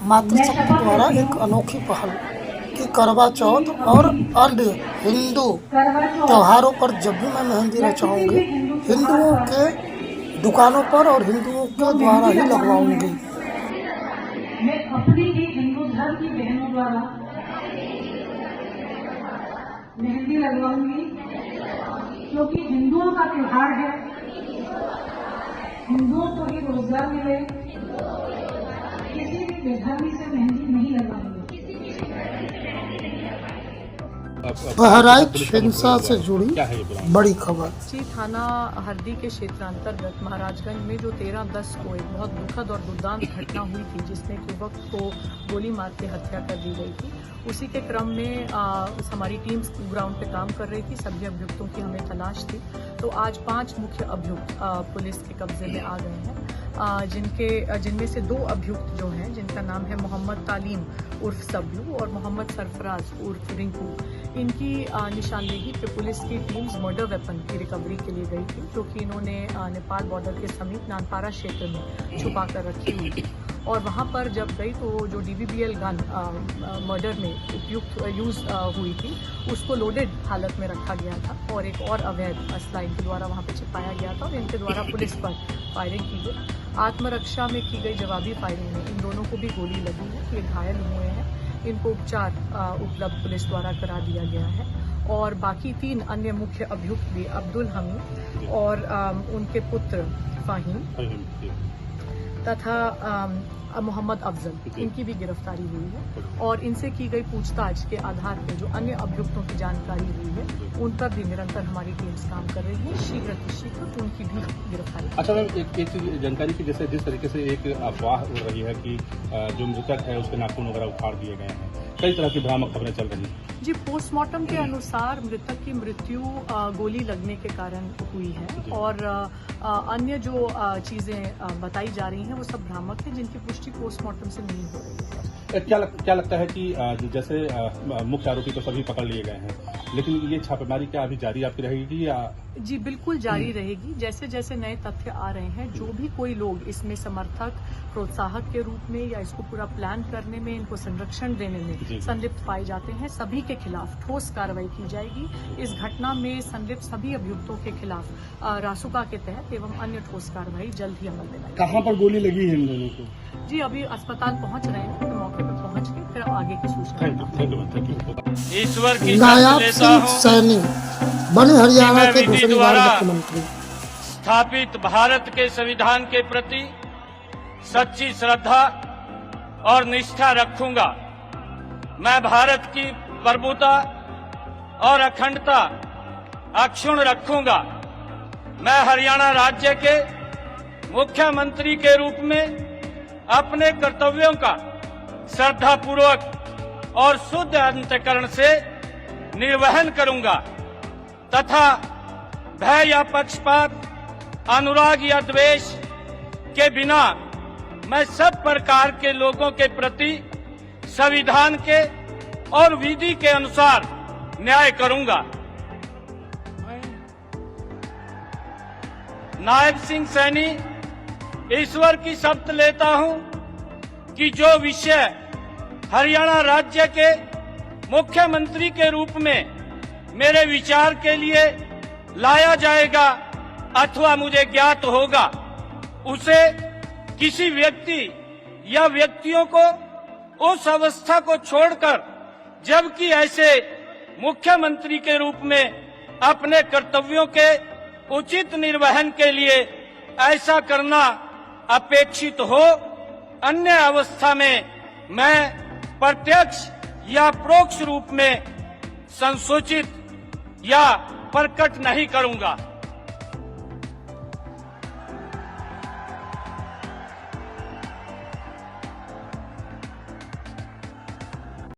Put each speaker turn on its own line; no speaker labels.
मातृशक्ति द्वारा एक अनोखी पहल कि करवा चौथ और अन्य हिंदू त्योहारों पर जब भी मैं मेहंदी रचाऊंगी हिंदुओं के दुकानों पर और हिंदुओं के द्वारा ही लगवाऊंगी।
मैं अपनी ही हिंदू धर्म की बहनों द्वारा मेहंदी लगवाऊंगी, क्योंकि हिंदुओं का त्योहार है। हिंदुओं को ही रोजगार मिले, किसी भी बेधर्मी से मेहंदी नहीं लगवाएंगे।
बहराइच हिंसा से जुड़ी बड़ी खबर।
जी, थाना हरदी के क्षेत्र अंतर्गत महाराजगंज में जो 13/10 को एक बहुत दुखद और दुर्दांत घटना हुई थी, जिसमें एक युवक को गोली मार के हत्या कर दी गई थी, उसी के क्रम में हमारी टीम ग्राउंड पे काम कर रही थी। सभी अभियुक्तों की हमें तलाश थी, तो आज 5 मुख्य अभियुक्त पुलिस के कब्जे में आ गए हैं, जिनमें से 2 अभियुक्त जो हैं, जिनका नाम है मोहम्मद तालीम उर्फ सब्लू और मोहम्मद सरफराज उर्फ रिंकू। इनकी निशानदेही पे पुलिस की टीम्स मर्डर वेपन की रिकवरी के लिए गई थी, जो कि इन्होंने नेपाल बॉर्डर के समीप नानपारा क्षेत्र में छुपा कर रखी हुई थी। और वहां पर जब गई तो जो DVBL गन मर्डर में उपयुक्त यूज हुई थी, उसको लोडेड हालत में रखा गया था और एक और अवैध असला इनके द्वारा वहां पे छिपाया गया था और इनके द्वारा पुलिस पर फायरिंग की गई। आत्मरक्षा में की गई जवाबी फायरिंग में इन दोनों को भी गोली लगी है, ये घायल हुए हैं। इनको उपचार उपलब्ध पुलिस द्वारा करा दिया गया है और बाकी 3 अन्य मुख्य अभियुक्त भी अब्दुल हमीद और उनके पुत्र फाहीम तथा मोहम्मद अफजल, इनकी भी गिरफ्तारी हुई है और इनसे की गई पूछताछ के आधार पर जो अन्य अभियुक्तों की जानकारी हुई है, उन पर भी निरंतर हमारी टीम्स काम कर रही है। शीघ्र उनकी भी गिरफ्तारी।
अच्छा मैम, एक जानकारी की, जैसे जिस तरीके से एक अफवाह उड़ रही है कि जो मृतक है उसके नाखून वगैरह उखाड़ दिए गए हैं, कई तरह की भ्रामक खबरें चल रही हैं।
जी, पोस्टमार्टम के अनुसार मृतक की मृत्यु गोली लगने के कारण हुई है और अन्य जो चीजें बताई जा रही हैं वो सब भ्रामक है, जिनकी पुष्टि पोस्टमार्टम से नहीं हो रही है।
क्या लगता है कि जैसे मुख्य आरोपी तो सभी पकड़ लिए गए हैं, लेकिन ये छापेमारी क्या अभी जारी आपकी रहेगी या?
जी, बिल्कुल जारी रहेगी। जैसे जैसे नए तथ्य आ रहे हैं, जो भी कोई लोग इसमें समर्थक प्रोत्साहक के रूप में या इसको पूरा प्लान करने में, इनको संरक्षण देने में संलिप्त पाए जाते हैं, सभी के खिलाफ ठोस कार्रवाई की जाएगी। इस घटना में संलिप्त सभी अभियुक्तों के खिलाफ रासुका के तहत एवं अन्य ठोस कार्रवाई जल्द ही अमल में लाएगी।
कहाँ पर गोली लगी है इन दोनों को?
जी, अभी अस्पताल पहुंच रहे हैं, तो मौके पर पहुंच के फिर आगे की सूचना।
ईश्वर की
नायब सिंह सैनी बने हरियाणा के दूसरी बार मुख्यमंत्री।
स्थापित भारत के संविधान के प्रति सच्ची श्रद्धा और निष्ठा रखूंगा। मैं भारत की प्रभुता और अखंडता अक्षुण्ण रखूंगा। मैं हरियाणा राज्य के मुख्यमंत्री के रूप में अपने कर्तव्यों का श्रद्धापूर्वक और शुद्ध अंतःकरण से निर्वहन करूंगा तथा भय या पक्षपात, अनुराग या द्वेष के बिना मैं सब प्रकार के लोगों के प्रति संविधान के और विधि के अनुसार न्याय करूंगा। नायब सिंह सैनी ईश्वर की शपथ लेता हूं कि जो विषय हरियाणा राज्य के मुख्यमंत्री के रूप में मेरे विचार के लिए लाया जाएगा अथवा मुझे ज्ञात होगा, उसे किसी व्यक्ति या व्यक्तियों को उस अवस्था को छोड़कर, जबकि ऐसे मुख्यमंत्री के रूप में अपने कर्तव्यों के उचित निर्वहन के लिए ऐसा करना अपेक्षित हो, अन्य अवस्था में मैं प्रत्यक्ष या परोक्ष रूप में संसूचित या प्रकट नहीं करूंगा।